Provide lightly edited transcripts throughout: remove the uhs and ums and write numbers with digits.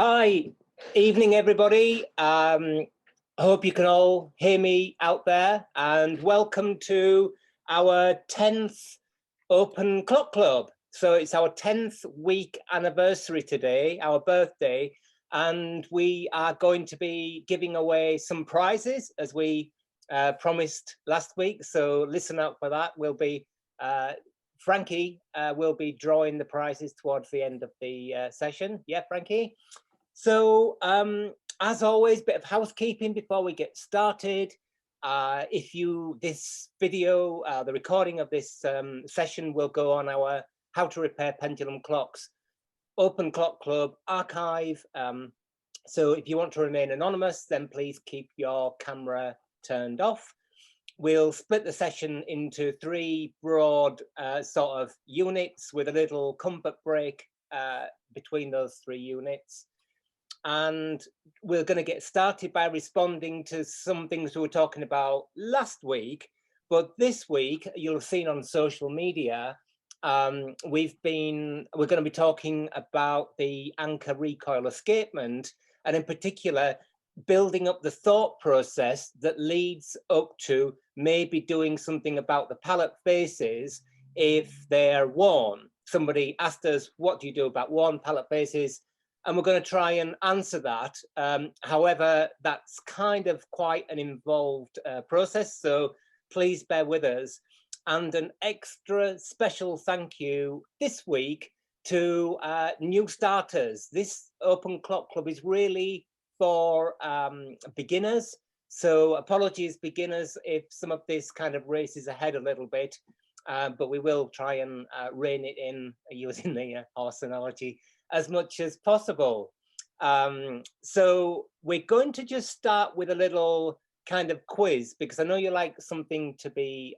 Hi, evening everybody. I hope you can all hear me out there, and welcome to our 10th Open Clock Club. So it's our 10th week anniversary today, our birthday, and we are going to be giving away some prizes as we promised last week. So listen out for that. We'll be Frankie will be drawing the prizes towards the end of the session. Yeah, Frankie? So, as always, bit of housekeeping before we get started. This video, the recording of this session will go on our How to Repair Pendulum Clocks Open Clock Club archive. So if you want to remain anonymous, then please keep your camera turned off. We'll split the session into three broad sort of units with a little comfort break between those three units. And we're going to get started by responding to some things we were talking about last week. But this week, you'll have seen on social media, we're going to be talking about the anchor recoil escapement, and in particular, building up the thought process that leads up to maybe doing something about the pallet faces if they're worn. Somebody asked us, what do you do about worn pallet faces? And we're going to try and answer that. However, that's kind of quite an involved process, so please bear with us. And an extra special thank you this week to new starters. This Open Clock Club is really for beginners, so apologies beginners if some of this kind of races ahead a little bit, but we will try and rein it in, using the horse analogy, as much as possible. So we're going to just start with a little kind of quiz, because I know you like something to be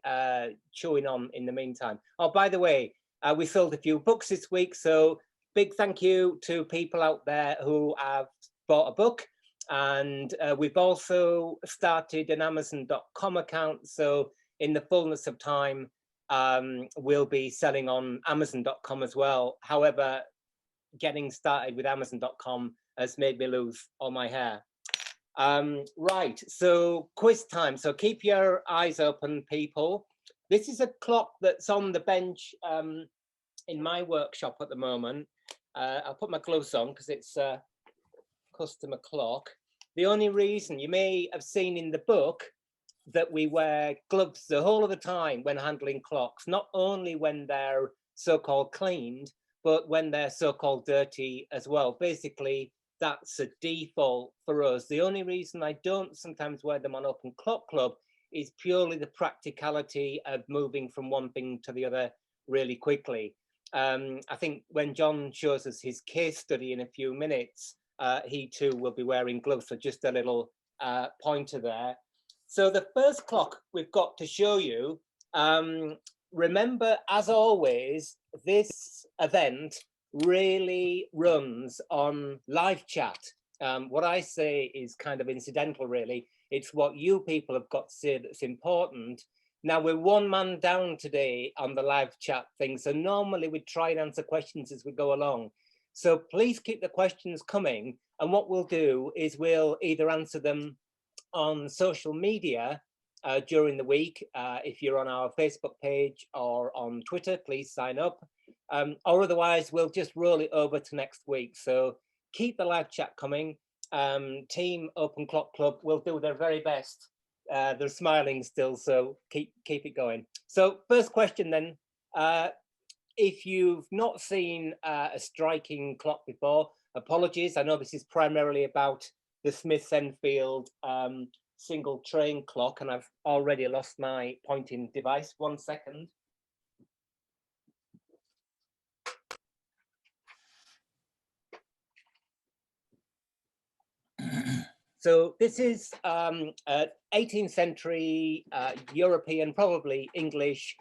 chewing on in the meantime. Oh, by the way, we sold a few books this week, so big thank you to people out there who have bought a book. And we've also started an Amazon.com account. So in the fullness of time, we'll be selling on Amazon.com as well. However, getting started with Amazon.com has made me lose all my hair. Right, so quiz time. So keep your eyes open, people. This is a clock that's on the bench in my workshop at the moment. I'll put my gloves on because it's a customer clock. The only reason, you may have seen in the book that we wear gloves the whole of the time when handling clocks, not only when they're so-called cleaned, but when they're so-called dirty as well. Basically, that's a default for us. The only reason I don't sometimes wear them on Open Clock Club is purely the practicality of moving from one thing to the other really quickly. I think when John shows us his case study in a few minutes, he too will be wearing gloves, so just a little pointer there. So the first clock we've got to show you, remember, as always, this event really runs on live chat. What I say is kind of incidental, really. It's what you people have got to say that's important. Now, we're one man down today on the live chat thing, so normally we try and answer questions as we go along. So please keep the questions coming, and what we'll do is we'll either answer them on social media during the week. If you're on our Facebook page or on Twitter, please sign up. Or otherwise, we'll just roll it over to next week. So keep the live chat coming. Team Open Clock Club will do their very best. They're smiling still, so keep it going. So first question then. If you've not seen a striking clock before, apologies. I know this is primarily about the Smiths Enfield single train clock, and I've already lost my pointing device. 1 second. So this is an 18th century European, probably English,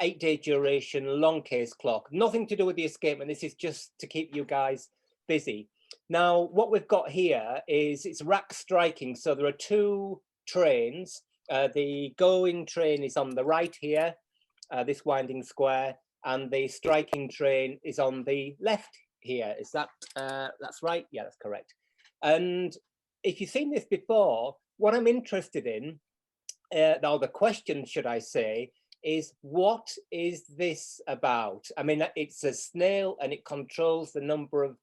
8-day duration long case clock. Nothing to do with the escapement. This is just to keep you guys busy. Now, what we've got here is it's rack striking. So there are two trains. The going train is on the right here, this winding square, and the striking train is on the left here. Is that, that's right? Yeah, that's correct. And if you've seen this before, what I'm interested in, or the question, should I say, is what is this about? I mean, it's a snail and it controls the number of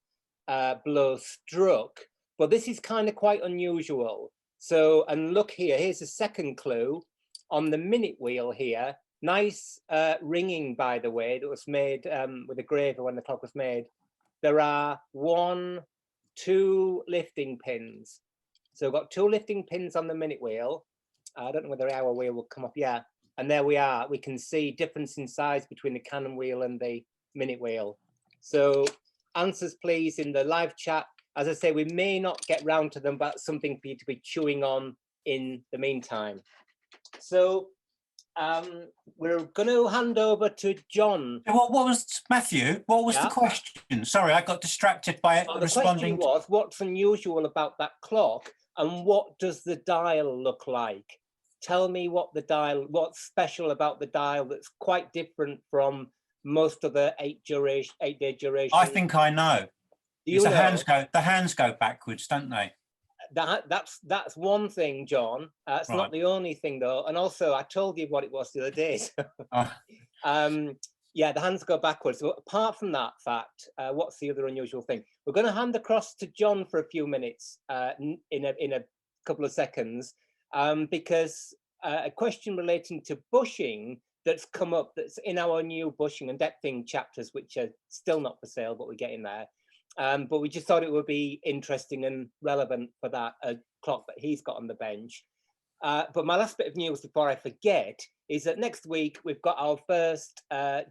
blows struck, but this is kind of quite unusual. So, and look here, here's a second clue on the minute wheel here. Nice ringing, by the way, that was made with a graver when the clock was made. There are 1, 2 lifting pins. So we've got 2 lifting pins on the minute wheel. I don't know whether our wheel will come up. Yeah, and there we are. We can see difference in size between the cannon wheel and the minute wheel. So answers, please, in the live chat. As I say, we may not get round to them, but something for you to be chewing on in the meantime. So we're going to hand over to John. What was, Matthew, what was the question? Sorry, I got distracted by it. The question was, what's unusual about that clock and what does the dial look like? Tell me what the dial, what's special about the dial that's quite different from most of the 8-day duration. I think I know. The hands go backwards, don't they? That's one thing, John. It's right. Not the only thing though. And also, I told you what it was the other day. So. Yeah, the hands go backwards. So apart from that fact, what's the other unusual thing? We're going to hand across to John for a few minutes, in a couple of seconds, because a question relating to bushing that's come up, that's in our new bushing and depthing chapters, which are still not for sale, but we're getting there. But we just thought it would be interesting and relevant for that clock that he's got on the bench. But my last bit of news before I forget is that next week we've got our first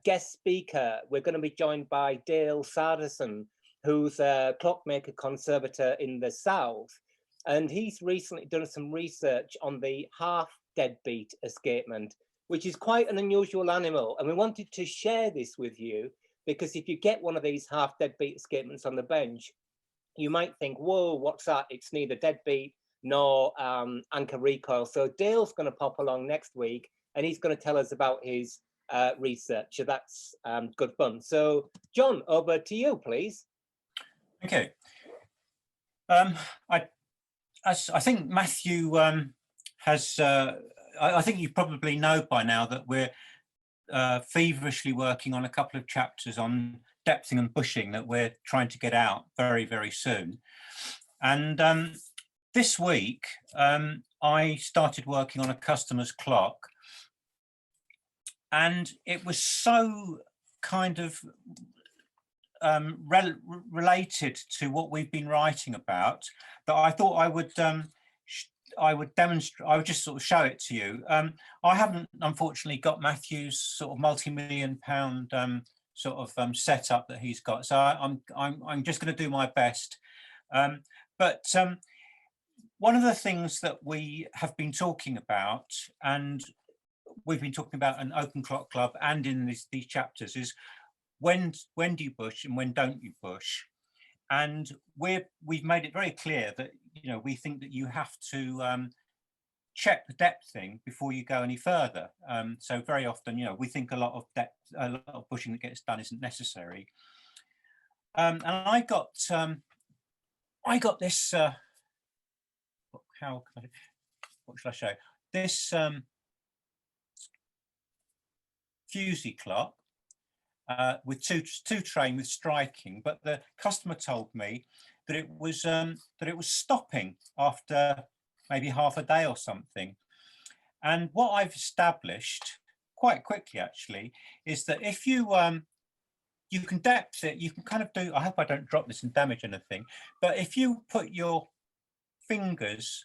guest speaker. We're going to be joined by Dale Sanderson, who's a clockmaker conservator in the South. And he's recently done some research on the half deadbeat escapement, which is quite an unusual animal. And we wanted to share this with you because if you get one of these half deadbeat escapements on the bench, you might think, whoa, what's that? It's neither deadbeat nor anchor recoil. So Dale's going to pop along next week and he's going to tell us about his research. So that's good fun. So John, over to you, please. Okay. I think Matthew has, I think you probably know by now that we're feverishly working on a couple of chapters on depthing and bushing that we're trying to get out very, very soon. And this week, I started working on a customer's clock, and it was so kind of related to what we've been writing about that I thought I would demonstrate. I would just sort of show it to you. I haven't, unfortunately, got Matthew's sort of multi-million pound sort of setup that he's got, so I'm just going to do my best. But one of the things that we have been talking about, and we've been talking about an open clock club and in these chapters, is when do you bush and when don't you bush? And we've made it very clear that, you know, we think that you have to check the depth thing before you go any further. So very often, you know, we think a lot of bushing that gets done isn't necessary. And I got this. What shall I show? This fusee clock with two train with striking, but the customer told me that it was stopping after maybe half a day or something. And what I've established quite quickly actually is that if you you can depth it, you can kind of do, I hope I don't drop this and damage anything, but if you put your fingers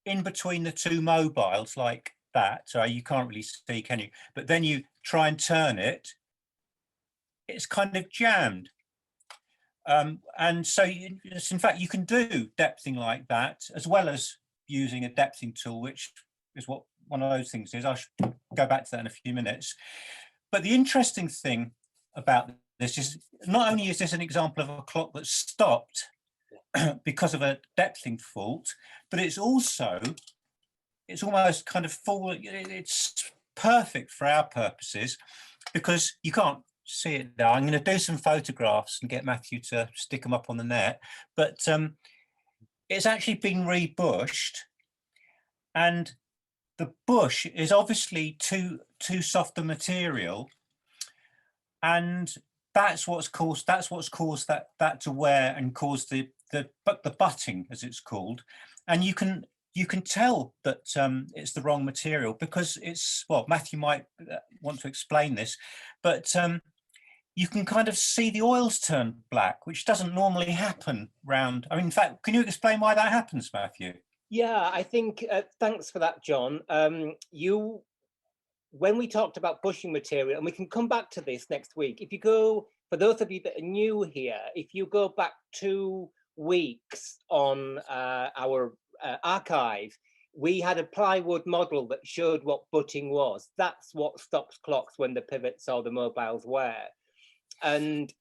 in between the two mobiles like that, so you can't really see, can you? But then you try and turn it, it's kind of jammed. And so in fact, you can do depthing like that, as well as using a depthing tool, which is what one of those things is. I should go back to that in a few minutes. But the interesting thing about this is not only is this an example of a clock that stopped because of a depthing fault, but it's almost kind of it's perfect for our purposes because you can't see it now. I'm going to do some photographs and get Matthew to stick them up on the net. But it's actually been rebushed, and the bush is obviously too soft a material, and that's what's caused that to wear and cause the butting, as it's called. And you can tell that it's the wrong material because it's, well, Matthew might want to explain this, but you can kind of see the oils turn black, which doesn't normally happen round. I mean, in fact, can you explain why that happens, Matthew? Yeah, I think, thanks for that, John. When we talked about bushing material, and we can come back to this next week, if you go, for those of you that are new here, if you go back 2 weeks on our archive, we had a plywood model that showed what butting was. That's what stops clocks when the pivots or the mobiles wear. And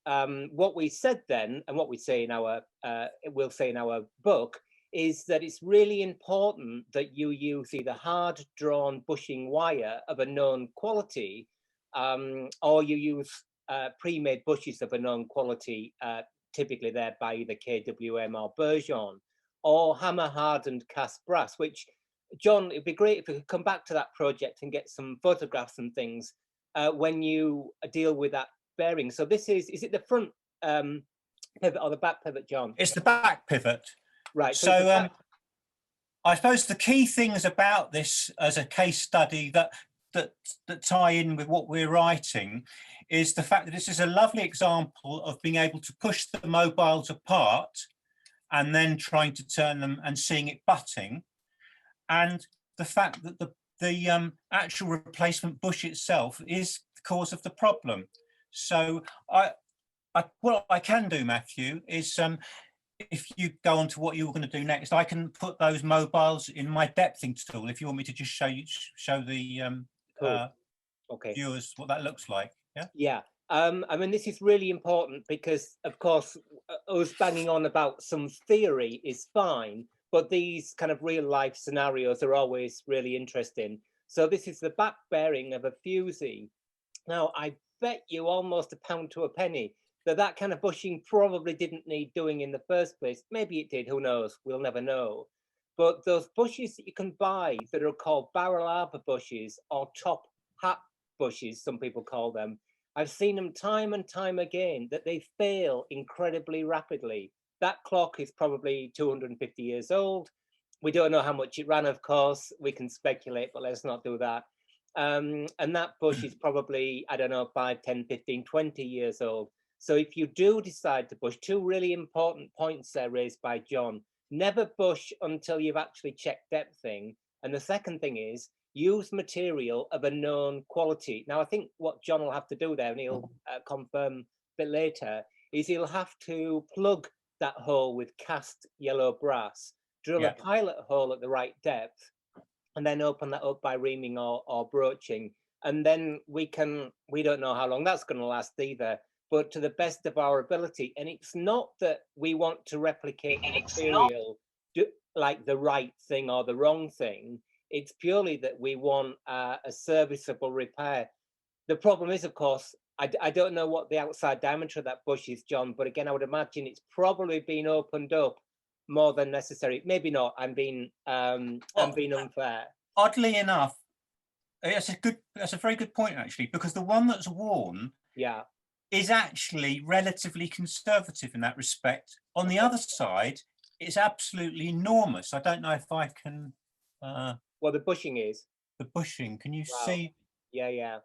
what we said then, and what we say in our, we'll say in our book, is that it's really important that you use either hard drawn bushing wire of a known quality, or you use pre-made bushes of a known quality, typically they're by either KWM or Bergeon, or hammer hardened cast brass, which, John, it'd be great if we could come back to that project and get some photographs and things when you deal with that bearing. So this is it the front pivot or the back pivot, John? It's the back pivot. Right. So I suppose the key things about this as a case study that tie in with what we're writing is the fact that this is a lovely example of being able to push the mobiles apart and then trying to turn them and seeing it butting, and the fact that the actual replacement bush itself is the cause of the problem. So what I can do, Matthew, is if you go on to what you were going to do next, I can put those mobiles in my depthing tool if you want me to just show the cool. Okay. viewers what that looks like. Yeah. Yeah. I mean, this is really important because, of course, us banging on about some theory is fine, but these kind of real life scenarios are always really interesting. So this is the back bearing of a fusee. Now, I bet you almost a pound to a penny that kind of bushing probably didn't need doing in the first place. Maybe it did, who knows? We'll never know. But those bushes that you can buy that are called barrel arbor bushes or top hat bushes, some people call them, I've seen them time and time again that they fail incredibly rapidly. That clock is probably 250 years old. We don't know how much it ran, of course. We can speculate, but let's not do that. And that bush is probably, I don't know, 5, 10, 15, 20 years old. So if you do decide to bush, 2 really important points there raised by John. Never bush until you've actually checked depthing. And the second thing is use material of a known quality. Now, I think what John will have to do there, and he'll confirm a bit later, is he'll have to plug that hole with cast yellow brass, drill a pilot hole at the right depth, and then open that up by reaming or broaching. And then we don't know how long that's going to last either, but to the best of our ability. And it's not that we want to replicate the material like the right thing or the wrong thing. It's purely that we want a serviceable repair. The problem is, of course, I don't know what the outside diameter of that bush is, John, but again, I would imagine it's probably been opened up more than necessary. Maybe not. I'm being unfair. Oddly enough, that's a very good point, actually, because the one that's worn is actually relatively conservative in that respect. On the other side, it's absolutely enormous. I don't know if I can. Well, the bushing is. The bushing. Can you see? Yeah.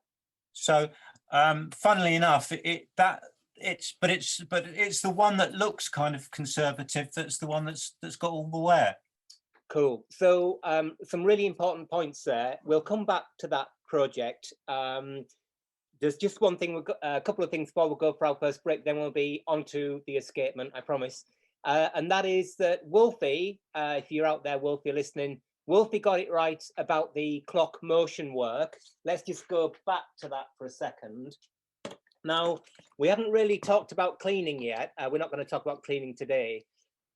So, funnily enough, it's the one that looks kind of conservative. That's the one that's got all the wear. Cool. So some really important points there. We'll come back to that project. There's just one thing, a couple of things before we go for our first break, then we'll be onto the escapement, I promise. And that is that Wolfie, if you're out there, Wolfie, listening, Wolfie got it right about the clock motion work. Let's just go back to that for a second. Now, we haven't really talked about cleaning yet. We're not going to talk about cleaning today.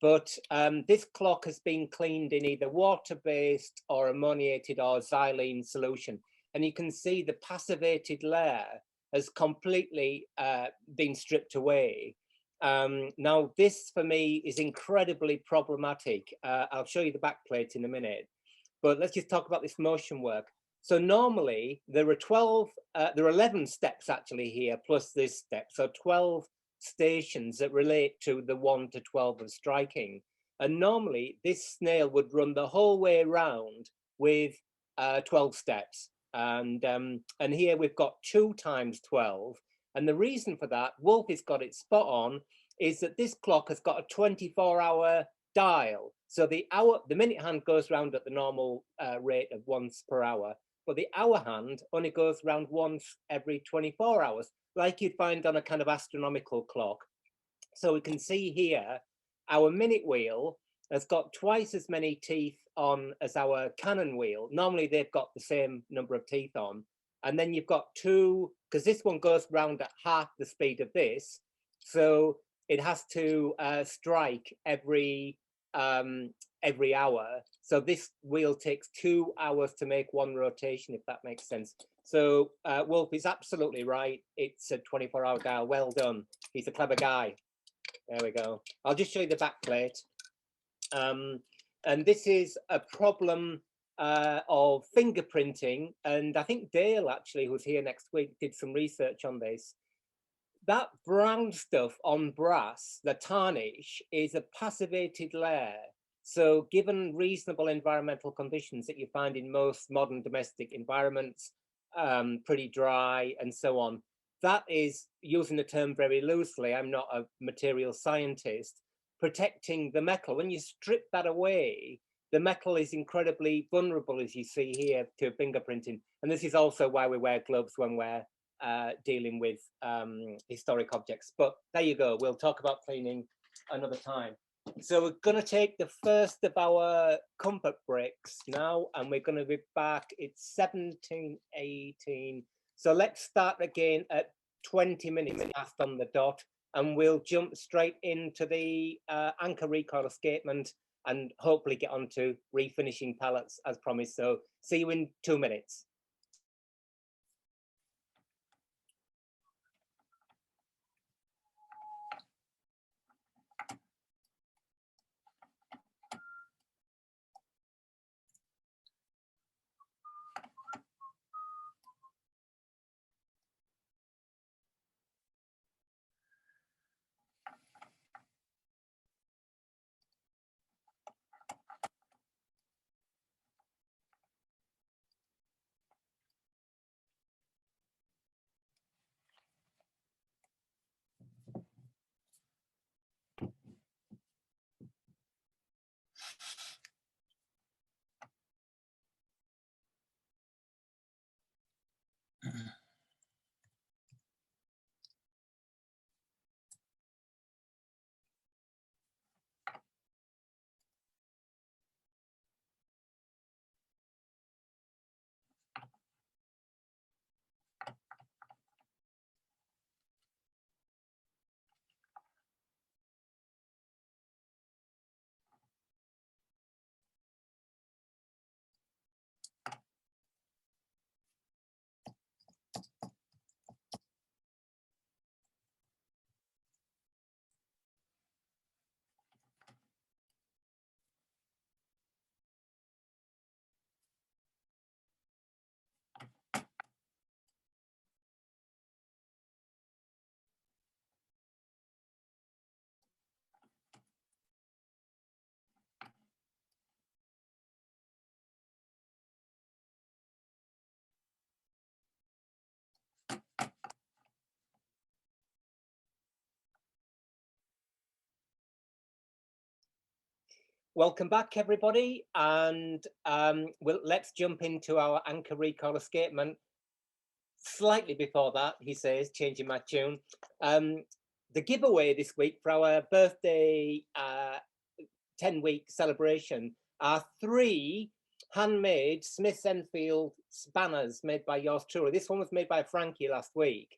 But this clock has been cleaned in either water-based or ammoniated or xylene solution. And you can see the passivated layer has completely been stripped away. Now, this for me is incredibly problematic. I'll show you the back plate in a minute, but let's just talk about this motion work. So normally there are 11 steps actually here, plus this step. So 12 stations that relate to the 1 to 12 of striking. And normally this snail would run the whole way around with 12 steps. And here we've got 2 times 12. And the reason for that, Wolf has got it spot on, is that this clock has got a 24-hour dial. So the minute hand goes round at the normal rate of once per hour, but the hour hand only goes round once every 24 hours, like you'd find on a kind of astronomical clock. So we can see here, our minute wheel has got twice as many teeth on as our cannon wheel. Normally they've got the same number of teeth on. And then you've got 2, because this one goes round at half the speed of this. So it has to strike every hour. So this wheel takes 2 hours to make 1 rotation, if that makes sense. So Wolf is absolutely right. It's a 24-hour dial. Well done. He's a clever guy. There we go. I'll just show you the back plate. And this is a problem of fingerprinting. And I think Dale, actually, who's here next week, did some research on this. That brown stuff on brass, the tarnish, is a passivated layer. So given reasonable environmental conditions that you find in most modern domestic environments, pretty dry and so on, that is, using the term very loosely, I'm not a material scientist, protecting the metal. When you strip that away, the metal is incredibly vulnerable, as you see here, to fingerprinting. And this is also why we wear gloves when we're dealing with historic objects. But there you go. We'll talk about cleaning another time. So we're going to take the first of our comfort breaks now, and we're going to be back. It's 17:18. So let's start again at 20 minutes past on the dot, and we'll jump straight into the anchor recoil escapement and hopefully get on to refinishing pallets as promised. So see you in 2 minutes. Welcome back, everybody, and let's jump into our anchor recoil escapement. Slightly before that, he says, changing my tune. The giveaway this week for our birthday 10-week celebration are 3 handmade Smith & Enfield spanners made by yours truly. This one was made by Frankie last week.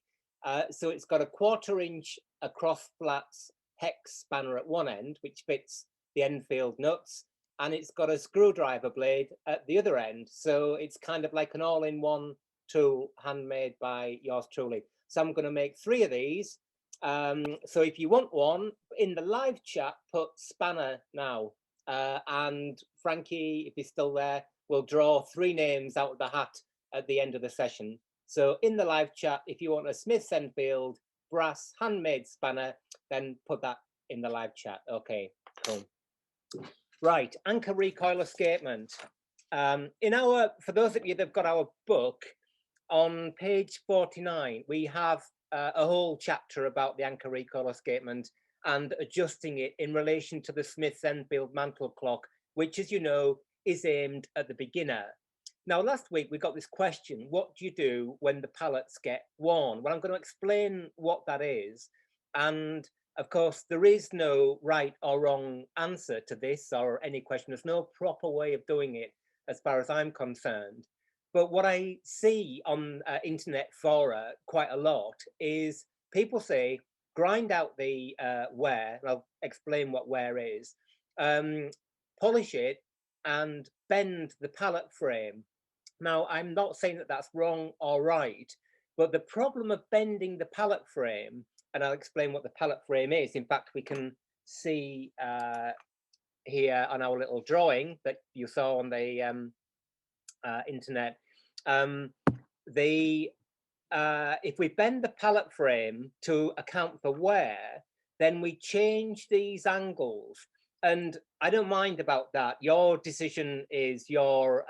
So it's got a 1/4 inch across flats hex spanner at one end, which fits the Enfield nuts, and it's got a screwdriver blade at the other end. So it's kind of like an all-in-one tool handmade by yours truly. So I'm going to make 3 of these. So if you want one, in the live chat, put spanner now. And Frankie, if he's still there, will draw 3 names out of the hat at the end of the session. So in the live chat, if you want a Smiths Enfield brass handmade spanner, then put that in the live chat. Okay, cool. Right, anchor recoil escapement. For those of you that've got our book, on page 49, we have a whole chapter about the anchor recoil escapement and adjusting it in relation to the Smiths Enfield mantle clock, which, as you know, is aimed at the beginner. Now, last week we got this question: what do you do when the pallets get worn? Well, I'm going to explain what that is. And of course, there is no right or wrong answer to this or any question. There's no proper way of doing it as far as I'm concerned. But what I see on internet fora quite a lot is people say, grind out the wear. I'll explain what wear is. Polish it and bend the pallet frame. Now, I'm not saying that that's wrong or right, but the problem of bending the pallet frame, and I'll explain what the pallet frame is. In fact, we can see here on our little drawing that you saw on the internet. If we bend the pallet frame to account for wear, then we change these angles. And I don't mind about that. Your decision is your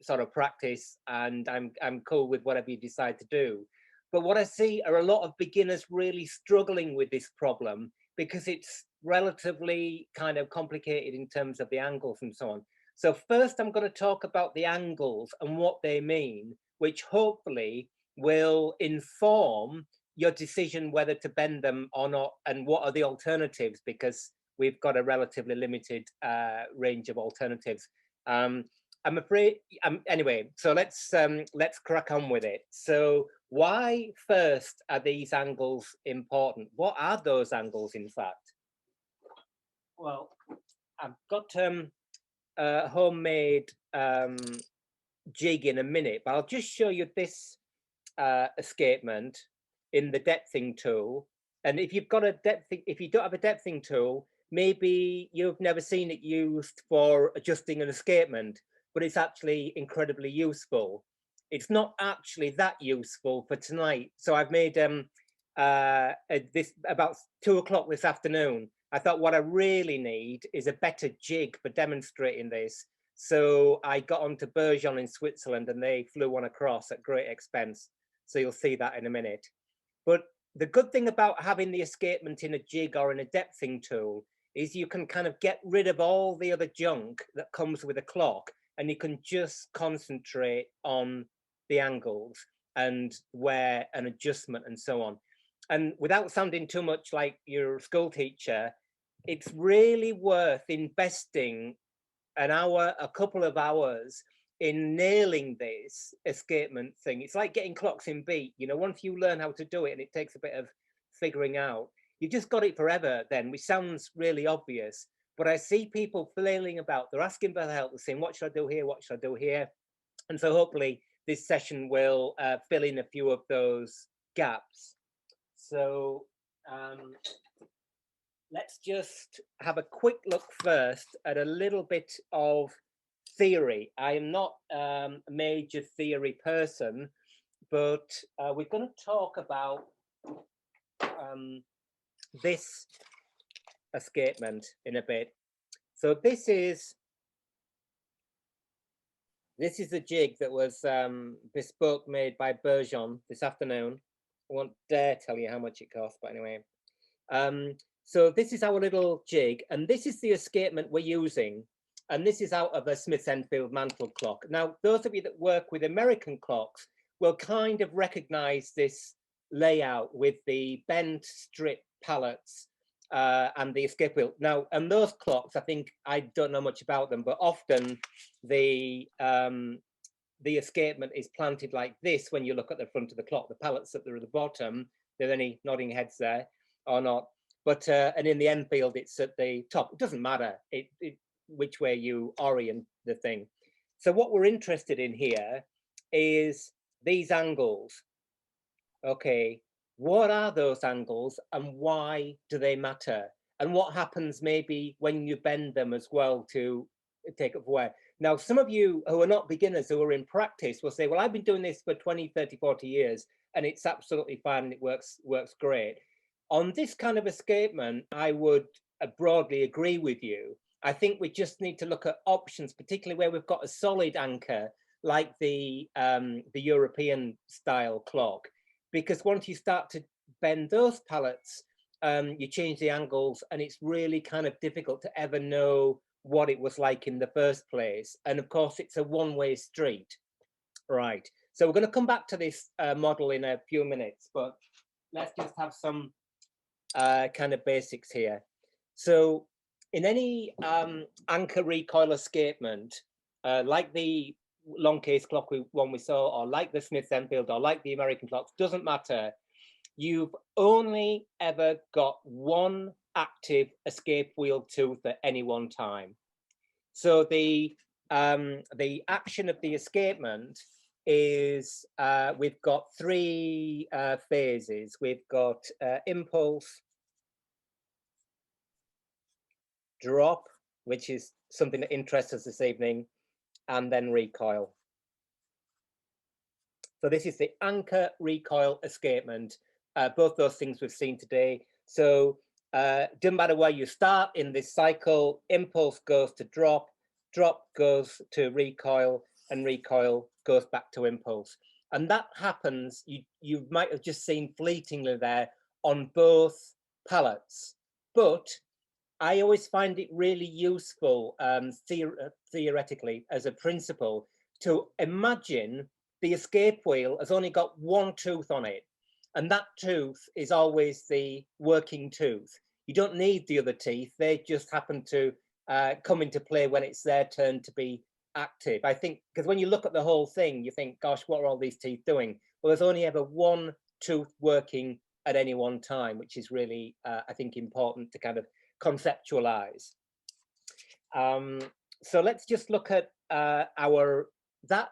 sort of practice, and I'm cool with whatever you decide to do. But what I see are a lot of beginners really struggling with this problem because it's relatively kind of complicated in terms of the angles and so on. So first, I'm going to talk about the angles and what they mean, which hopefully will inform your decision whether to bend them or not, and what are the alternatives, because we've got a relatively limited range of alternatives. I'm afraid. Anyway, so let's crack on with it. So why first are these angles important? What are those angles, in fact? Well, I've got a homemade jig in a minute, but I'll just show you this escapement in the depthing tool. And if you've got if you don't have a depthing tool, maybe you've never seen it used for adjusting an escapement, but it's actually incredibly useful. It's not actually that useful for tonight. So I've made this about 2 o'clock this afternoon. I thought what I really need is a better jig for demonstrating this. So I got onto Bergeon in Switzerland, and they flew one across at great expense. So you'll see that in a minute. But the good thing about having the escapement in a jig or in a depthing tool is you can kind of get rid of all the other junk that comes with a clock, and you can just concentrate on the angles and wear and adjustment and so on. And without sounding too much like your school teacher, it's really worth investing an hour, a couple of hours in nailing this escapement thing. It's like getting clocks in beat. You know, once you learn how to do it, and it takes a bit of figuring out, you just got it forever then, which sounds really obvious. But I see people flailing about. They're asking for help. They're saying, what should I do here? What should I do here? And so hopefully this session will fill in a few of those gaps. So let's just have a quick look first at a little bit of theory. I am not a major theory person, but we're going to talk about this escapement in a bit. So this is the jig that was bespoke made by Bergeon this afternoon. I won't dare tell you how much it cost, but anyway. So this is our little jig, and this is the escapement we're using. And this is out of a Smiths Enfield mantle clock. Now, those of you that work with American clocks will kind of recognize this layout with the bent strip pallets and the escape wheel. Now, and those clocks, I think, I don't know much about them, but often the escapement is planted like this when you look at the front of the clock. The pallets at the bottom. Are there any nodding heads there or not? But and in the Enfield, it's at the top. It doesn't matter which way you orient the thing. So what we're interested in here is these angles. Okay, what are those angles and why do they matter? And what happens maybe when you bend them as well to take up wear. Now, some of you who are not beginners, who are in practice, will say, well, I've been doing this for 20, 30, 40 years, and it's absolutely fine and it works great. On this kind of escapement, I would broadly agree with you. I think we just need to look at options, particularly where we've got a solid anchor, like the European style clock, because once you start to bend those pallets, you change the angles, and it's really kind of difficult to ever know what it was like in the first place. And of course, it's a one-way street, right? So we're going to come back to this model in a few minutes, but let's just have some kind of basics here. So in any anchor recoil escapement, like the long case clock one we saw, or like the Smith Enfield, or like the American clocks, doesn't matter. You've only ever got one active escape wheel tooth at any one time. So the action of the escapement is we've got three phases. We've got impulse, drop, which is something that interests us this evening, and then recoil. So this is the anchor recoil escapement. Both those things we've seen today. So doesn't matter where you start in this cycle, impulse goes to drop, drop goes to recoil, and recoil goes back to impulse. And that happens, you might have just seen fleetingly there on both pallets. But I always find it really useful theoretically as a principle to imagine the escape wheel has only got one tooth on it, and that tooth is always the working tooth. You don't need the other teeth, they just happen to come into play when it's their turn to be active. I think because when you look at the whole thing, you think, gosh, what are all these teeth doing? Well, there's only ever one tooth working at any one time, which is really, I think, important to kind of conceptualize. So let's just look at that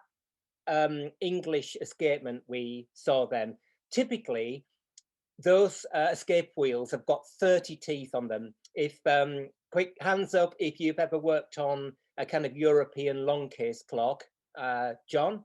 English escapement we saw then. Typically, those escape wheels have got 30 teeth on them. If quick hands up if you've ever worked on a kind of European long case clock. John,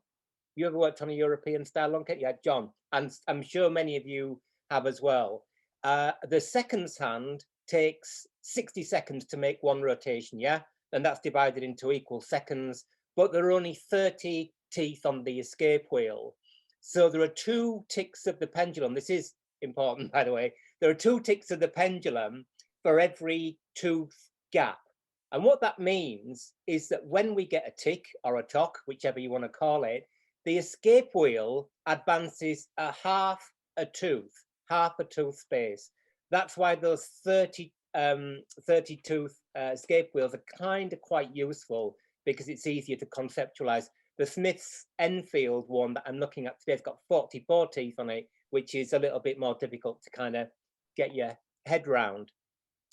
you ever worked on a European style long case? Yeah, John, and I'm sure many of you have as well. The seconds hand takes 60 seconds to make one rotation, yeah? And that's divided into equal seconds, but there are only 30 teeth on the escape wheel. So there are two ticks of the pendulum. This is important, by the way. There are two ticks of the pendulum for every tooth gap. And what that means is that when we get a tick or a tock, whichever you want to call it, the escape wheel advances a half a tooth space. That's why those 30 tooth escape wheels are kind of quite useful, because it's easier to conceptualize. The Smith's Enfield one that I'm looking at today has got 44 teeth on it, which is a little bit more difficult to kind of get your head round.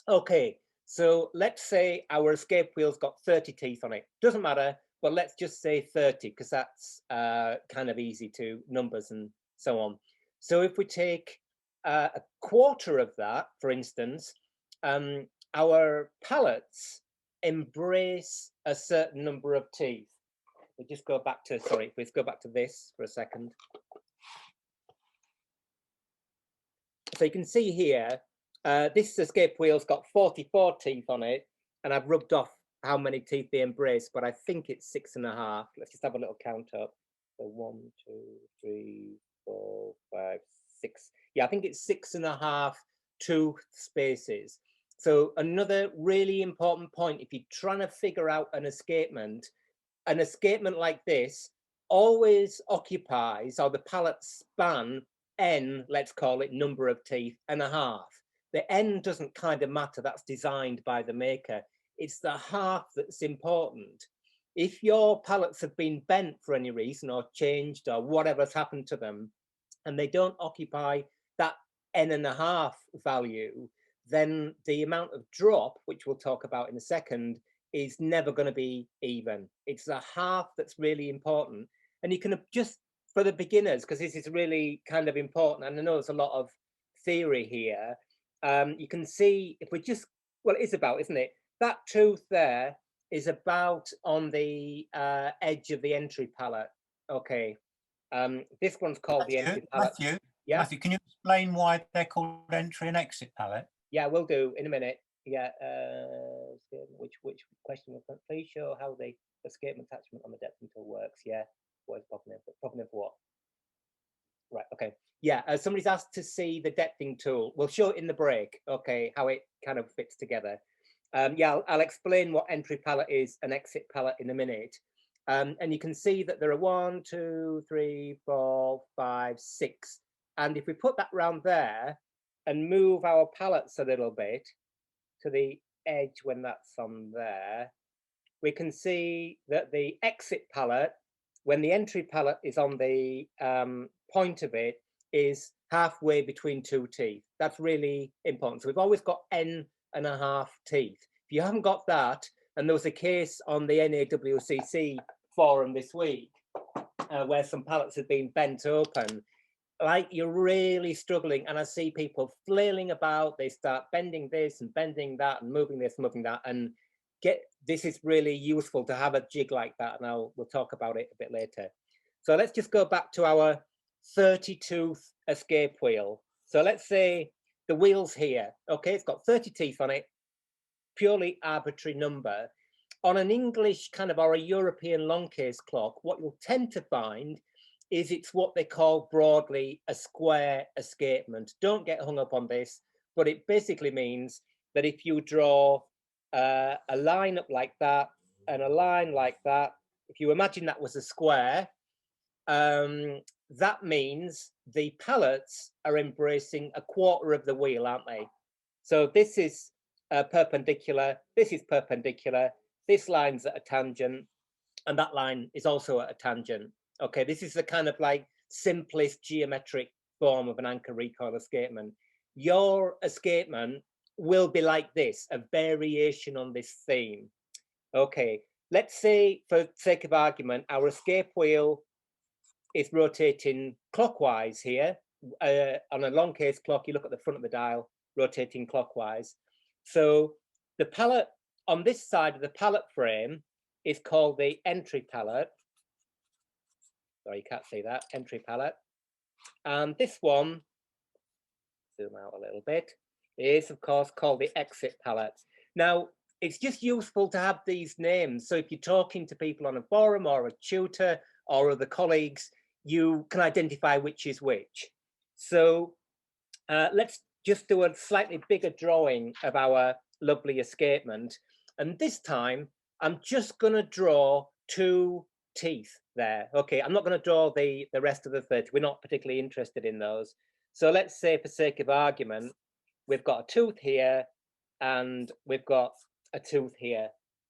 Okay, so let's say our escape wheel's got 30 teeth on it. Doesn't matter, but let's just say 30, because that's kind of easy to numbers and so on. So if we take a quarter of that, for instance, our pallets embrace a certain number of teeth. We just go back to, sorry, let's go back to this for a second. So you can see here, this escape wheel's got 44 teeth on it, and I've rubbed off how many teeth they embrace, but I think it's 6.5. Let's just have a little count up. So 1, 2, 3, 4, 5, 6. Yeah, I think it's 6.5 tooth spaces. So another really important point, if you're trying to figure out an escapement like this always occupies, or the pallets span n, let's call it, number of teeth and a half. The n doesn't kind of matter, that's designed by the maker. It's the half that's important. If your pallets have been bent for any reason or changed or whatever's happened to them, and they don't occupy that n.5 value, then the amount of drop, which we'll talk about in a second, is never going to be even. It's a half that's really important. And you can just, for the beginners, because this is really kind of important, and I know there's a lot of theory here. You can see if we just, well, it is about, isn't it? That tooth there is about on the edge of the entry pallet. Okay. This one's called the entry pallet. Yeah. Matthew, can you explain why they're called entry and exit pallet? Yeah, we'll do in a minute. Yeah. Which question? Please show how the escapement attachment on the depthing tool works. Yeah. What is problem? Problem of what? Right. Okay. Yeah. Somebody's asked to see the depthing tool. We'll show it in the break. Okay. How it kind of fits together. Yeah, I'll explain what entry pallet is and exit pallet in a minute. And you can see that there are 1, 2, 3, 4, 5, 6. And if we put that round there and move our pallets a little bit to the edge when that's on there, we can see that the exit pallet, when the entry pallet is on the point of it, is halfway between two teeth. That's really important. So we've always got N1/2 teeth. If you haven't got that, and there was a case on the NAWCC forum this week where some pallets had been bent open, like you're really struggling, and I see people flailing about. They start bending this and bending that and moving this, moving that, and this is really useful to have a jig like that, and we'll talk about it a bit later. So let's just go back to our 30-tooth escape wheel. So let's say the wheel's here. Okay, it's got 30 teeth on it, purely arbitrary number. On an English kind of or a European long case clock, what you'll tend to find is it's what they call broadly a square escapement. Don't get hung up on this, but it basically means that if you draw a line up like that and a line like that, if you imagine that was a square, that means the pallets are embracing a quarter of the wheel, aren't they? So this is perpendicular, this is perpendicular, this line's at a tangent, and that line is also at a tangent. Okay, this is the kind of like simplest geometric form of an anchor recoil escapement. Your escapement will be like this, a variation on this theme. Okay, let's say for sake of argument, our escape wheel is rotating clockwise here. On a long case clock, you look at the front of the dial, rotating clockwise. So the pallet on this side of the pallet frame is called the entry pallet. Sorry, you can't see that, entry pallet. And this one, zoom out a little bit, is of course called the exit pallet. Now, it's just useful to have these names. So if you're talking to people on a forum or a tutor or other colleagues, you can identify which is which. So let's just do a slightly bigger drawing of our lovely escapement. And this time, I'm just going to draw 2 teeth there. Okay, I'm not going to draw the rest of the 30. We're not particularly interested in those. So let's say, for sake of argument, we've got a tooth here and we've got a tooth here.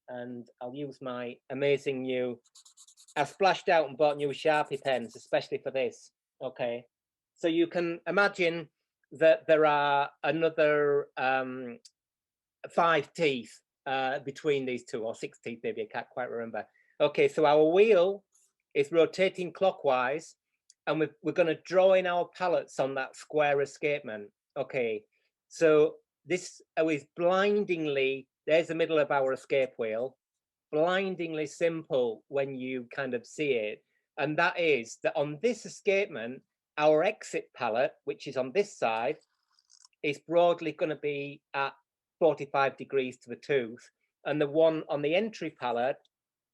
And I'll use my amazing new, I've splashed out and bought new Sharpie pens, especially for this. Okay, so you can imagine that there are another 5 teeth between these two, or 6 teeth, maybe, I can't quite remember. Okay, so our wheel is rotating clockwise, and we're going to draw in our pallets on that square escapement. Okay, so this is blindingly, there's the middle of our escape wheel, blindingly simple when you kind of see it. And that is that on this escapement, our exit pallet, which is on this side, is broadly going to be at 45 degrees to the tooth. And the one on the entry pallet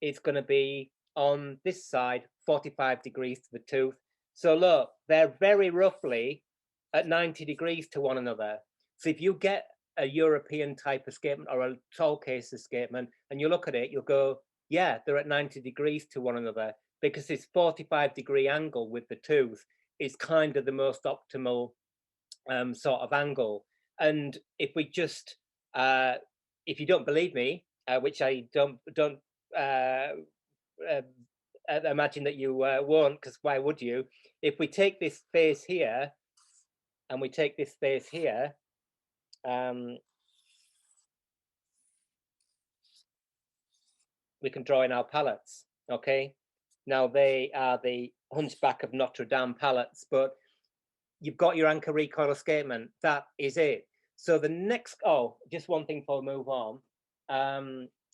is going to be on this side, 45 degrees to the tooth. So look, they're very roughly at 90 degrees to one another. So if you get a European type escapement or a tall case escapement and you look at it, you'll go, yeah, they're at 90 degrees to one another, because this 45-degree angle with the tooth is kind of the most optimal sort of angle. And if we just, if you don't believe me, which I don't imagine that you won't, because why would you? If we take this face here and we take this face here, we can draw in our pallets. Okay, now they are the Hunchback of Notre Dame pallets, but you've got your anchor recoil escapement. That is it. So the next, oh, just one thing before we move on.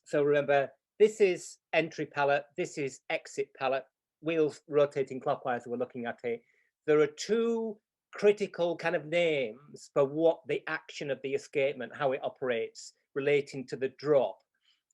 So remember, this is entry pallet, this is exit pallet, wheels rotating clockwise, we're looking at it. There are two critical kind of names for what the action of the escapement, how it operates, relating to the drop.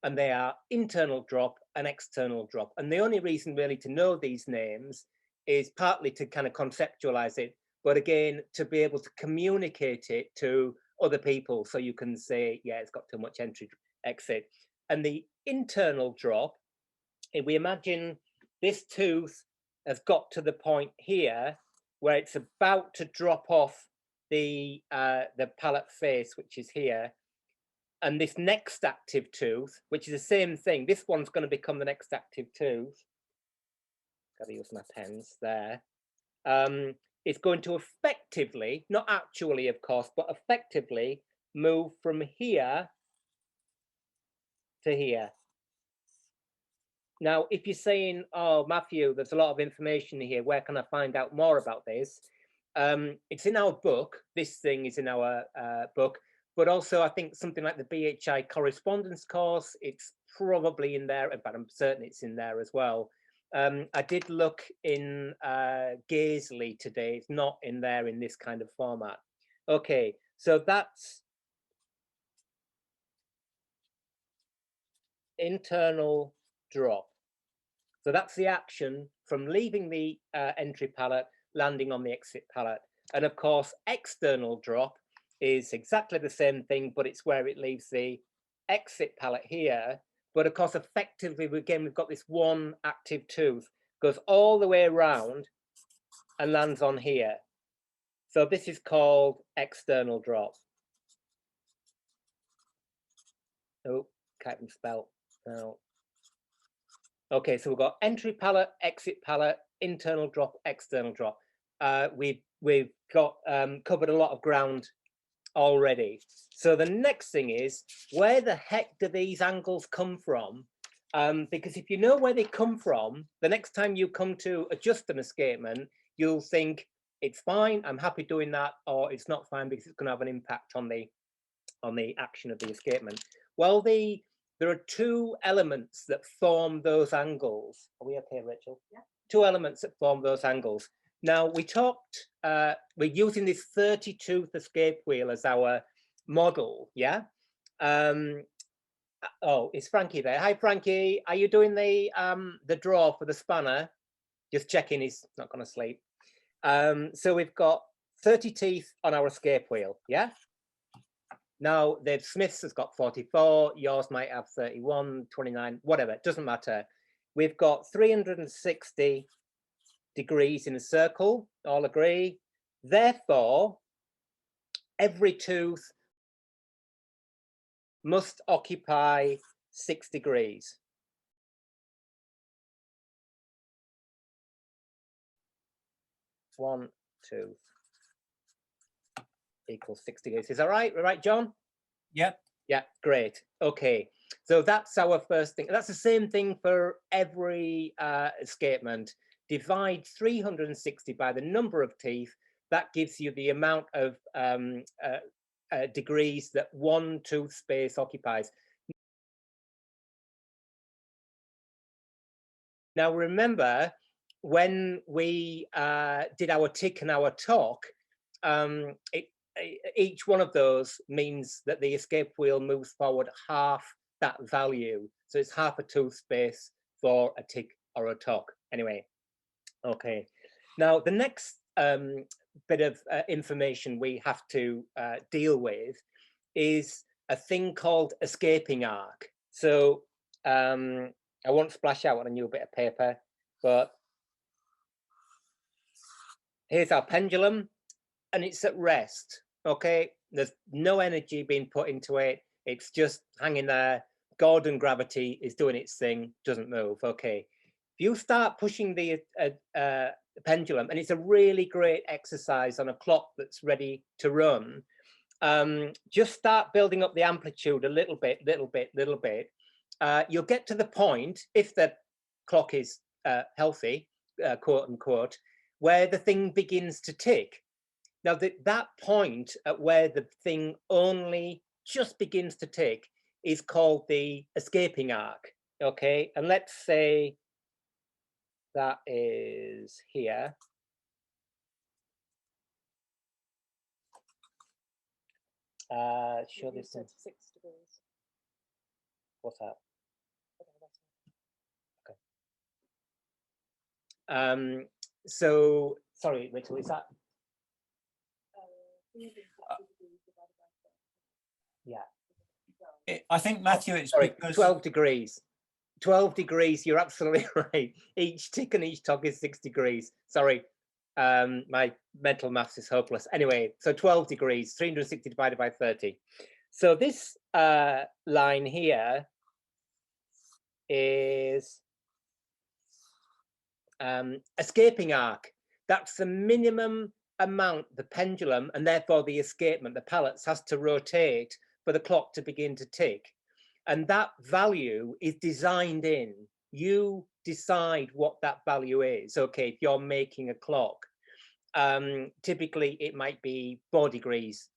And they are internal drop and external drop. And the only reason really to know these names is partly to kind of conceptualize it, but again, to be able to communicate it to other people. So you can say, yeah, it's got too much entry, exit. And the internal drop, if we imagine this tooth has got to the point here where it's about to drop off the pallet face, which is here, and this next active tooth, which is the same thing, this one's going to become the next active tooth. Got to use my pens there. It's going to effectively, not actually, of course, but effectively move from here to here. Now, if you're saying, oh, Matthew, there's a lot of information here, where can I find out more about this? It's in our book. This thing is in our book, but also I think something like the BHI correspondence course, it's probably in there, but I'm certain it's in there as well. I did look in Gaisley today. It's not in there in this kind of format. Okay, so that's internal drop. So that's the action from leaving the entry pallet, landing on the exit pallet. And of course, external drop is exactly the same thing, but it's where it leaves the exit pallet here. But of course, effectively, again, we've got this one active tooth, goes all the way around and lands on here. So this is called external drop. Oh, can't even spell. No. Okay, so we've got entry pallet, exit pallet, internal drop, external drop. We've got covered a lot of ground already. So the next thing is, where the heck do these angles come from? Because if you know where they come from, the next time you come to adjust an escapement, you'll think it's fine, I'm happy doing that, or it's not fine because it's going to have an impact on the action of the escapement. Well, there are two elements that form those angles. Are we okay, Rachel? Yeah. Two elements that form those angles. Now, we talked, we're using this 30-tooth escape wheel as our model, yeah? Oh, is Frankie there? Hi, Frankie. Are you doing the draw for the spanner? Just checking he's not going to sleep. So we've got 30 teeth on our escape wheel, yeah? Now, the Smith's has got 44, yours might have 31, 29, whatever, it doesn't matter. We've got 360 degrees in a circle, all agree. Therefore, every tooth must occupy 6 degrees. One tooth equals 6 degrees. Is that right? Right, John? Yep. Yeah, great. Okay, so that's our first thing. That's the same thing for every escapement. Divide 360 by the number of teeth. That gives you the amount of degrees that one tooth space occupies. Now, remember, when we did our tick and our talk, each one of those means that the escape wheel moves forward half that value. So it's half a tooth space for a tick or a talk. Anyway, okay. Now, the next bit of information we have to deal with is a thing called escaping arc. So I won't splash out on a new bit of paper, but here's our pendulum, and it's at rest. Okay, there's no energy being put into it. It's just hanging there. Gordon gravity is doing its thing, doesn't move. Okay, if you start pushing the pendulum, and it's a really great exercise on a clock that's ready to run, just start building up the amplitude a little bit. You'll get to the point, if the clock is healthy, quote unquote, where the thing begins to tick. Now that point at where the thing only just begins to tick is called the escaping arc. Okay, and let's say that is here. Show this in 36 degrees. What's that? So sorry, Rachel, is that? Yeah. I think, Matthew, it's Sorry, because 12 degrees. 12 degrees, you're absolutely right. Each tick and each tog is 6 degrees. Sorry, my mental maths is hopeless. Anyway, so 12 degrees, 360 divided by 30. So this line here is escaping arc. That's the minimum amount the pendulum, and therefore the escapement, the pallets, has to rotate for the clock to begin to tick. And that value is designed in. You decide what that value is. Okay, if you're making a clock, typically it might be 4 degrees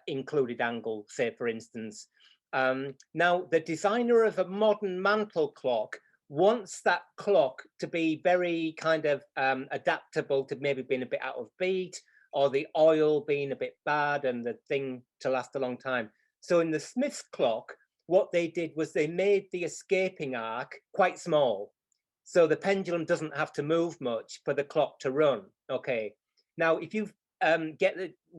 included angle, say, for instance. Now, the designer of a modern mantle clock wants that clock to be very kind of adaptable to maybe being a bit out of beat, or the oil being a bit bad and the thing to last a long time. So in the Smith's clock, what they did was they made the escaping arc quite small. So the pendulum doesn't have to move much for the clock to run. Okay. Now, if you get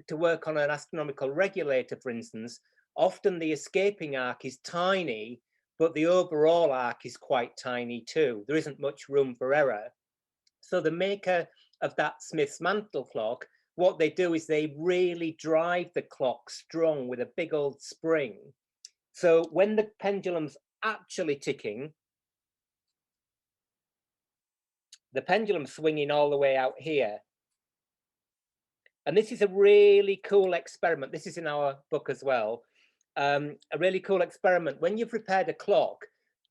to work on an astronomical regulator, for instance, often the escaping arc is tiny, but the overall arc is quite tiny too. There isn't much room for error. So the maker of that Smith's mantle clock, what they do is they really drive the clock strong with a big old spring. So when the pendulum's actually ticking, the pendulum's swinging all the way out here. And this is a really cool experiment. This is in our book as well. A really cool experiment. When you've repaired a clock,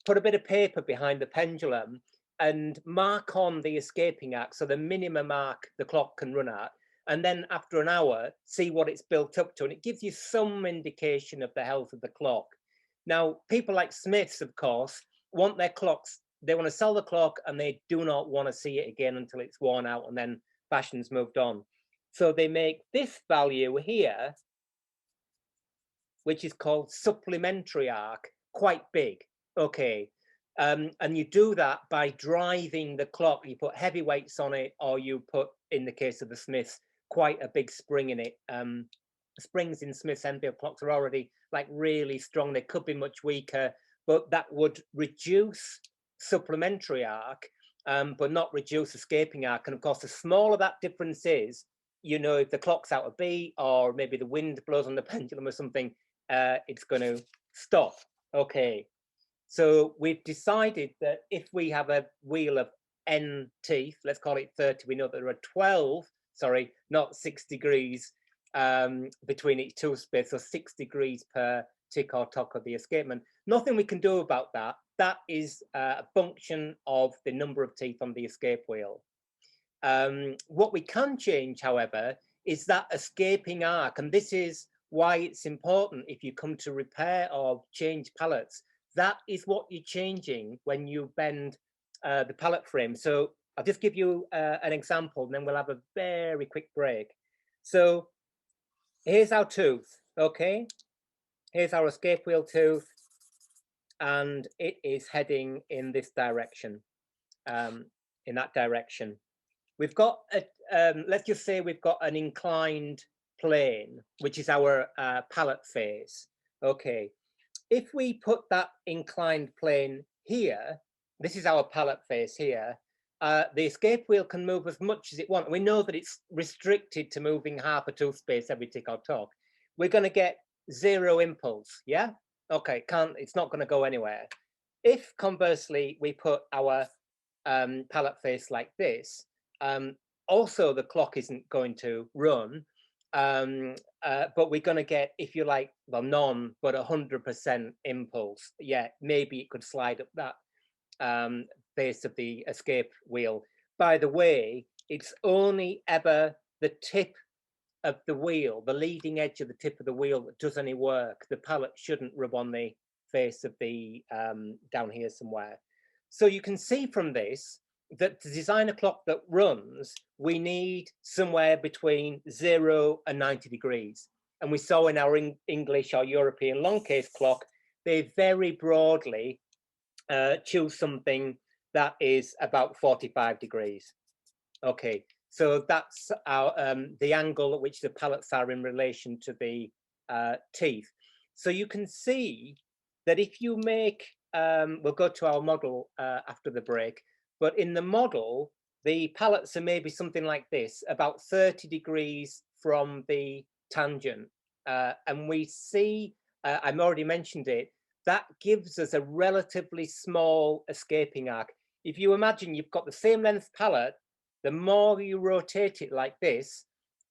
put a bit of paper behind the pendulum and mark on the escaping arc, so the minimum arc the clock can run at. And then after an hour, see what it's built up to. And it gives you some indication of the health of the clock. Now, people like Smiths, of course, want their clocks. They want to sell the clock and they do not want to see it again until it's worn out and then fashion's moved on. So they make this value here, which is called supplementary arc, quite big. Okay. And you do that by driving the clock. You put heavy weights on it, or you put, in the case of the Smiths, quite a big spring in it. Springs in Smiths Enfield clocks are already like really strong. They could be much weaker, but that would reduce supplementary arc, but not reduce escaping arc. And of course, the smaller that difference is, you know, if the clock's out of beat or maybe the wind blows on the pendulum or something, it's going to stop. Okay. So we've decided that if we have a wheel of N teeth, let's call it 30, we know that there are 12, sorry, not 6 degrees between each tooth space, so 6 degrees per tick or tock of the escapement. Nothing we can do about that. That is a function of the number of teeth on the escape wheel. What we can change, however, is that escaping arc, and this is why it's important if you come to repair or change pallets. That is what you're changing when you bend the pallet frame. So I'll just give you an example, and then we'll have a very quick break. So here's our tooth, okay? Here's our escape wheel tooth, and it is heading in this direction, in that direction. We've got, let's just say we've got an inclined plane, which is our pallet face. Okay, if we put that inclined plane here, this is our pallet face here, the escape wheel can move as much as it wants. We know that it's restricted to moving half a tooth space every tick or tock. We're going to get 0 impulse, yeah? Okay, it's not going to go anywhere. If conversely we put our pallet face like this, also the clock isn't going to run, but we're going to get, if you like, well, none, but 100% impulse. Yeah, maybe it could slide up that face of the escape wheel. By the way, it's only ever the tip of the wheel, the leading edge of the tip of the wheel that does any work, the pallet shouldn't rub on the face of the down here somewhere. So you can see from this that to design a clock that runs, we need somewhere between 0 and 90 degrees. And we saw in our English or European long case clock, they very broadly choose something that is about 45 degrees. Okay, so that's our the angle at which the pallets are in relation to the teeth. So you can see that if you make, we'll go to our model after the break, but in the model, the pallets are maybe something like this, about 30 degrees from the tangent. And we see, I've already mentioned it, that gives us a relatively small escaping arc. If you imagine you've got the same length pallet, the more you rotate it like this,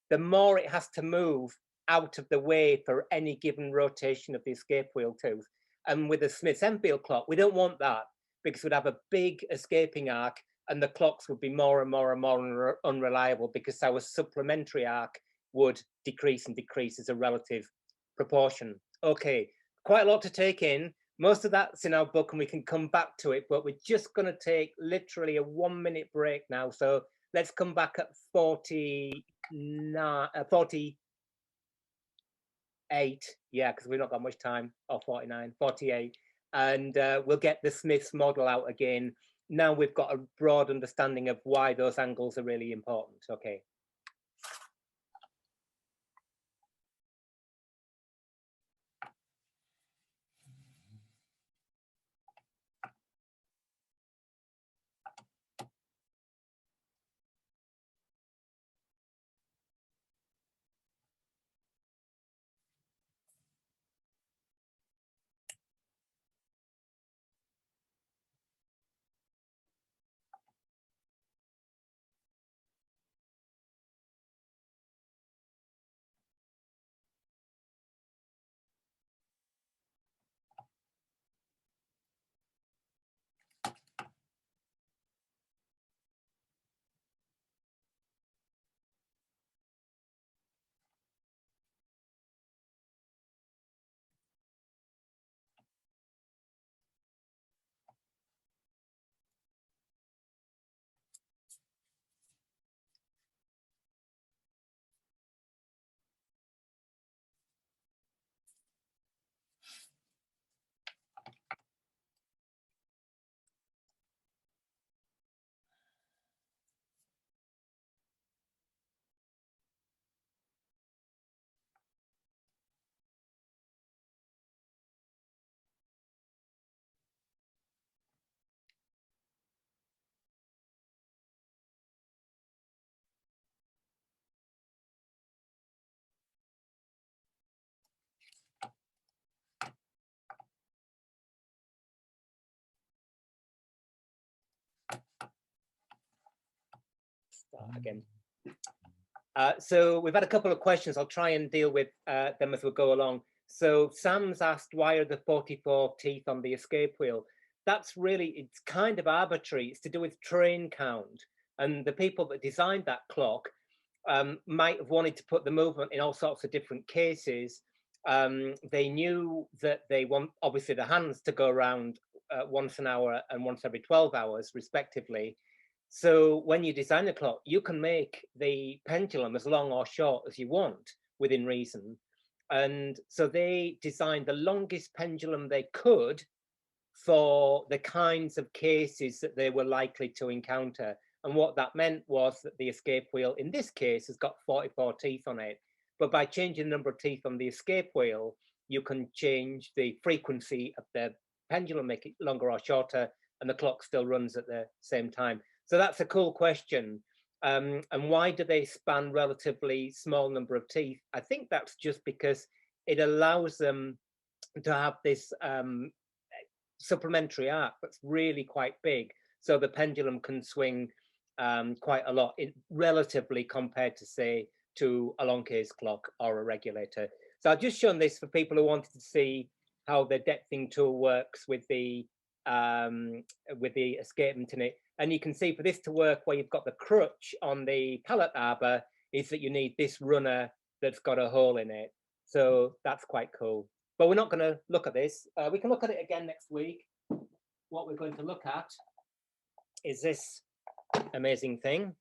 the more it has to move out of the way for any given rotation of the escape wheel tooth. And with a Smith's Enfield clock, we don't want that because we'd have a big escaping arc and the clocks would be more and more and more unreliable because our supplementary arc would decrease and decrease as a relative proportion. Okay, quite a lot to take in. Most of that's in our book and we can come back to it, but we're just going to take literally a 1 minute break now. So let's come back at 48, yeah, because we've not got much time, or 49, 48. And we'll get the Smith's model out again. Now we've got a broad understanding of why those angles are really important. Okay. Start again. So we've had a couple of questions. I'll try and deal with them as we go along. So Sam's asked, why are there 44 teeth on the escape wheel? That's really, it's kind of arbitrary. It's to do with train count. And the people that designed that clock might have wanted to put the movement in all sorts of different cases. They knew that they want, obviously, the hands to go around once an hour and once every 12 hours, respectively. So when you design a clock, you can make the pendulum as long or short as you want within reason. And so they designed the longest pendulum they could for the kinds of cases that they were likely to encounter. And what that meant was that the escape wheel, in this case, has got 44 teeth on it. But by changing the number of teeth on the escape wheel, you can change the frequency of the pendulum, make it longer or shorter, and the clock still runs at the same time. So that's a cool question. And why do they span relatively small number of teeth? I think that's just because it allows them to have this supplementary arc that's really quite big. So the pendulum can swing quite a lot, relatively compared to, say, to a long case clock or a regulator. So I've just shown this for people who wanted to see how the depthing tool works with the escapement in it. And you can see for this to work, where you've got the crutch on the pallet arbor, is that you need this runner that's got a hole in it. So that's quite cool. But we're not going to look at this. We can look at it again next week. What we're going to look at is this amazing thing.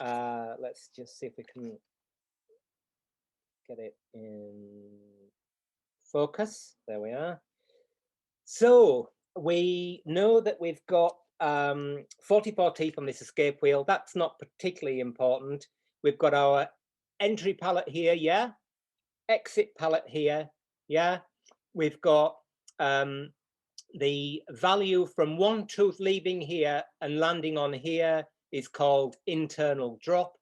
Let's just see if we can get it in focus. There we are. So we know that we've got 44 teeth on this escape wheel. That's not particularly important. We've got our entry pallet here, yeah. Exit pallet here, yeah. We've got the value from one tooth leaving here and landing on here is called internal drop.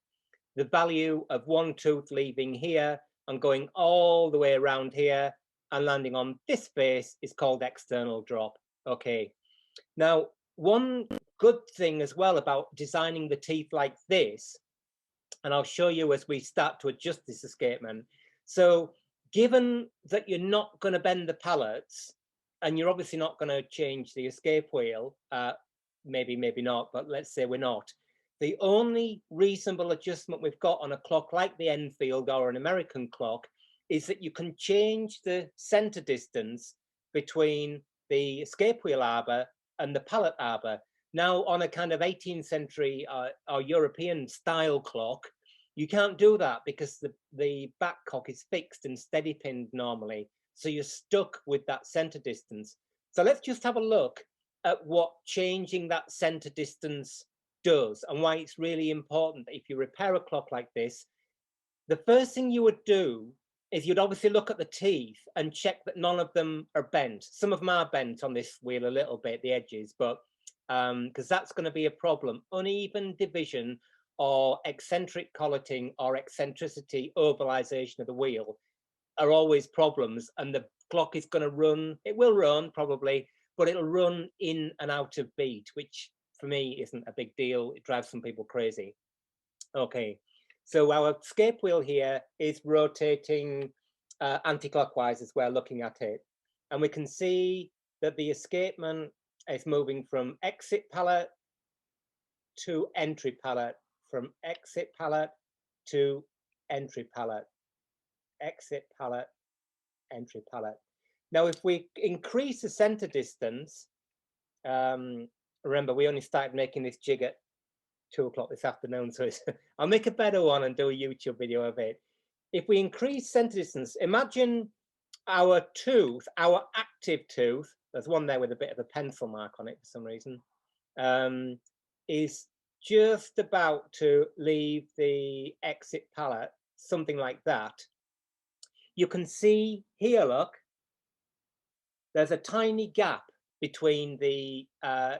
The value of one tooth leaving here and going all the way around here and landing on this face is called external drop. Okay. Now, one good thing as well about designing the teeth like this, and I'll show you as we start to adjust this escapement. So given that you're not going to bend the pallets and you're obviously not going to change the escape wheel, maybe not, but let's say we're not. The only reasonable adjustment we've got on a clock like the Enfield or an American clock is that you can change the center distance between the escape wheel arbor and the pallet arbor. Now, on a kind of 18th century or European style clock, you can't do that because the back cock is fixed and steady pinned normally. So you're stuck with that center distance. So let's just have a look at what changing that center distance does and why it's really important that if you repair a clock like this, the first thing you would do is you'd obviously look at the teeth and check that none of them are bent. Some of them are bent on this wheel a little bit, the edges, but because that's going to be a problem. Uneven division or eccentric colleting or eccentricity ovalization of the wheel are always problems, and the clock is going to run, it will run probably, but it'll run in and out of beat, which for me isn't a big deal. It drives some people crazy. Okay, so our escape wheel here is rotating anti-clockwise as we're looking at it, and we can see that the escapement is moving from exit pallet to entry pallet, from exit pallet to entry pallet, exit pallet, entry pallet. Now, if we increase the center distance, remember we only started making this jig at 2 o'clock this afternoon, so I'll make a better one and do a YouTube video of it. If we increase center distance, imagine our tooth, our active tooth, there's one there with a bit of a pencil mark on it for some reason, is just about to leave the exit pallet, something like that. You can see here, look, there's a tiny gap between the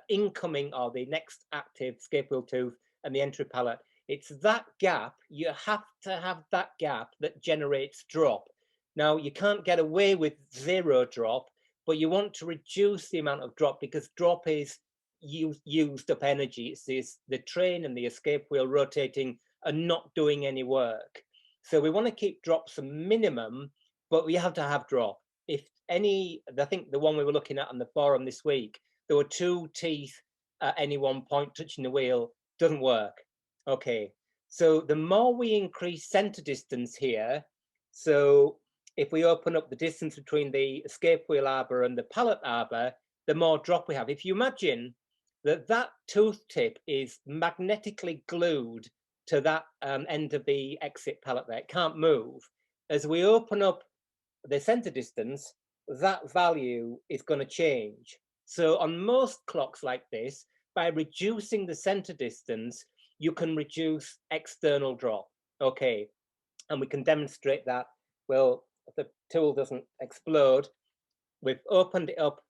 incoming or the next active escape wheel tooth and the entry pallet. It's that gap, you have to have that gap that generates drop. Now, you can't get away with zero drop, but you want to reduce the amount of drop because drop is used up energy. It's the train and the escape wheel rotating and not doing any work. So we want to keep drops a minimum, but we have to have drop. If any, I think the one we were looking at on the forum this week, there were 2 teeth at any one point touching the wheel, doesn't work. Okay, so the more we increase center distance here, so if we open up the distance between the escape wheel arbor and the pallet arbor, the more drop we have. If you imagine that that tooth tip is magnetically glued to that end of the exit pallet there, it can't move. As we open up the center distance, that value is going to change. So on most clocks like this, by reducing the center distance, you can reduce external drop. Okay, and we can demonstrate that. Well, if the tool doesn't explode, we've opened it up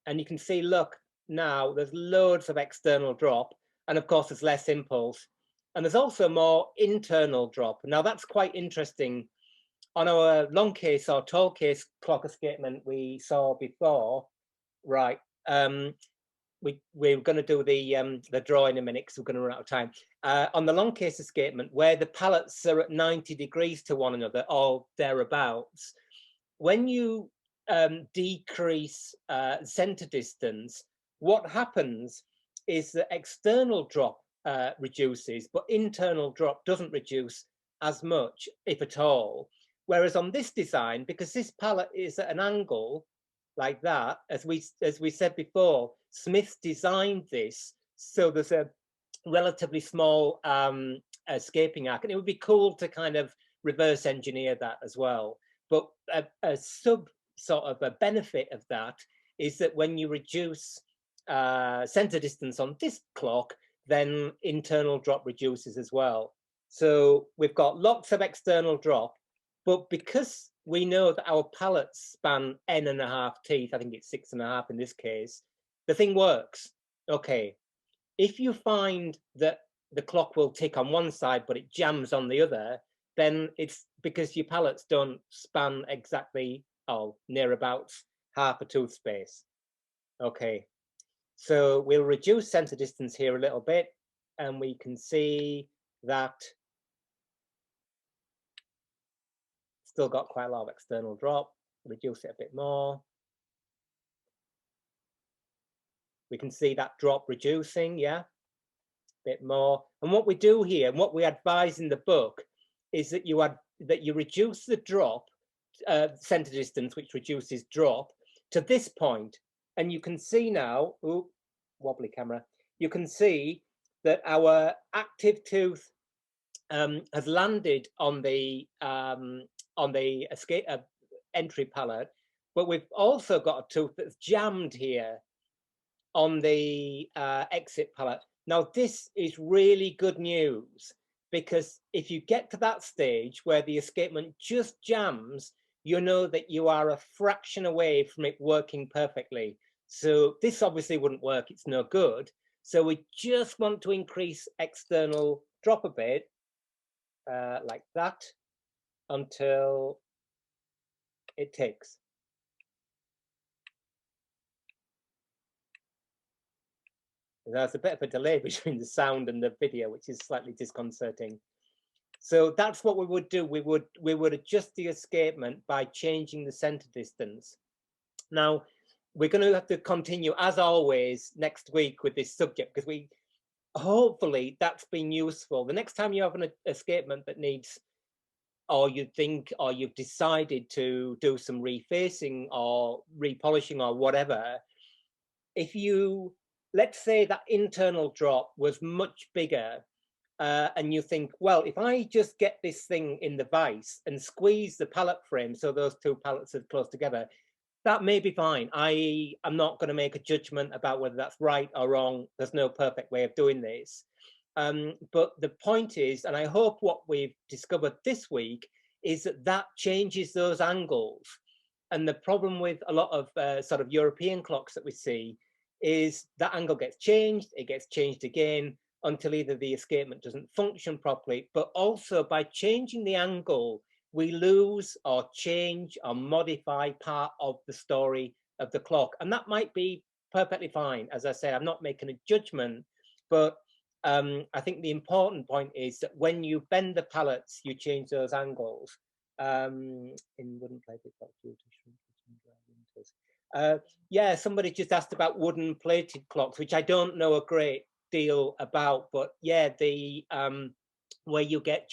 and you can see, look, now there's loads of external drop, and of course there's less impulse, and there's also more internal drop. Now that's quite interesting. On our long case or tall case clock escapement we saw before, right? We're going to do the draw in a minute because we're going to run out of time. On the long case escapement, where the pallets are at 90 degrees to one another or thereabouts, when you decrease center distance, what happens is that external drop reduces, but internal drop doesn't reduce as much, if at all. Whereas on this design, because this pallet is at an angle like that, as we said before, Smith designed this so there's a relatively small escaping arc, and it would be cool to kind of reverse engineer that as well. But a sub sort of a benefit of that is that when you reduce center distance on this clock, then internal drop reduces as well. So we've got lots of external drop, but because we know that our pallets span n.5 teeth, I think it's 6.5 in this case, the thing works. Okay, if you find that the clock will tick on one side, but it jams on the other, then it's because your pallets don't span exactly, or near about half a tooth space. Okay, so we'll reduce center distance here a little bit, and we can see that still got quite a lot of external drop. Reduce it a bit more. We can see that drop reducing, yeah, a bit more. And what we do here, and what we advise in the book, is that you reduce the drop, center distance, which reduces drop, to this point. And you can see now, ooh, wobbly camera, you can see that our active tooth has landed on the escape entry pallet, but we've also got a tooth that's jammed here on the exit pallet. Now, this is really good news, because if you get to that stage where the escapement just jams, you know that you are a fraction away from it working perfectly. So this obviously wouldn't work, it's no good. So we just want to increase external drop a bit, like that, until it ticks. There's a bit of a delay between the sound and the video, which is slightly disconcerting. So that's what we would do. We would adjust the escapement by changing the center distance. Now, we're going to have to continue, as always, next week with this subject, because hopefully that's been useful. The next time you have an escapement that needs, or you think, or you've decided to do some refacing or repolishing or whatever, if you, let's say that internal drop was much bigger, and you think, well, if I just get this thing in the vise and squeeze the pallet frame so those two pallets are close together, that may be fine. I'm not going to make a judgment about whether that's right or wrong. There's no perfect way of doing this. But the point is, and I hope what we've discovered this week is that changes those angles. And the problem with a lot of sort of European clocks that we see is that angle gets changed, it gets changed again, until either the escapement doesn't function properly, but also by changing the angle, we lose or change or modify part of the story of the clock. And that might be perfectly fine. As I say, I'm not making a judgment, but I think the important point is that when you bend the pallets, you change those angles. In wooden plated clocks, yeah, somebody just asked about wooden plated clocks, which I don't know a great deal about, but yeah, the where you get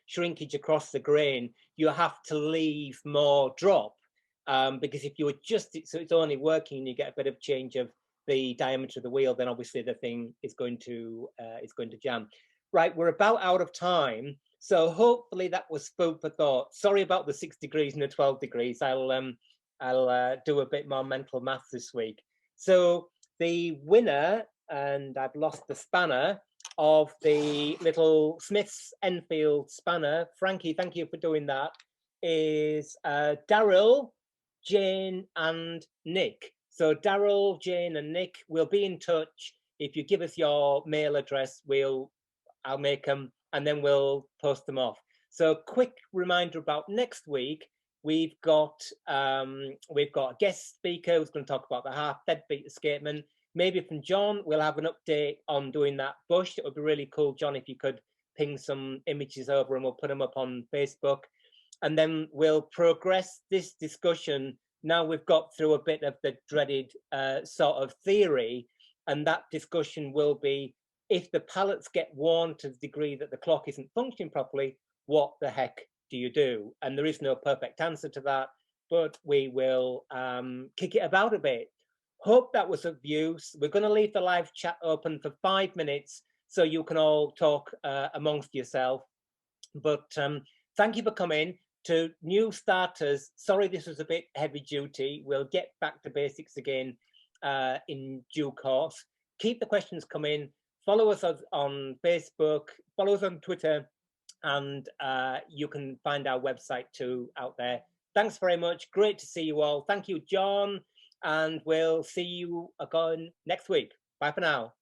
shrinkage across the grain, you have to leave more drop, because if you adjust it so it's only working and you get a bit of change of the diameter of the wheel, then obviously the thing is going to jam. Right, we're about out of time, so hopefully that was food for thought. Sorry about the 6 degrees and the 12 degrees. I'll do a bit more mental math this week. So the winner, and I've lost the spanner, of the little Smith's Enfield spanner, Frankie, thank you for doing that, is Daryl, Jane and Nick. So Daryl, Jane and Nick will be in touch. If you give us your mail address, I'll make them and then we'll post them off. So quick reminder about next week. We've got a guest speaker who's going to talk about the half deadbeat escapement. Maybe from John, we'll have an update on doing that bush. It would be really cool, John, if you could ping some images over and we'll put them up on Facebook. And then we'll progress this discussion. Now we've got through a bit of the dreaded sort of theory, and that discussion will be if the pallets get worn to the degree that the clock isn't functioning properly, what the heck do you do? And there is no perfect answer to that, but we will kick it about a bit. Hope that was of use. We're going to leave the live chat open for 5 minutes so you can all talk amongst yourself. But thank you for coming. To new starters, sorry this was a bit heavy duty. We'll get back to basics again in due course. Keep the questions coming. Follow us on Facebook, follow us on Twitter, and you can find our website too out there. Thanks very much. Great to see you all. Thank you, John. And we'll see you again next week. Bye for now.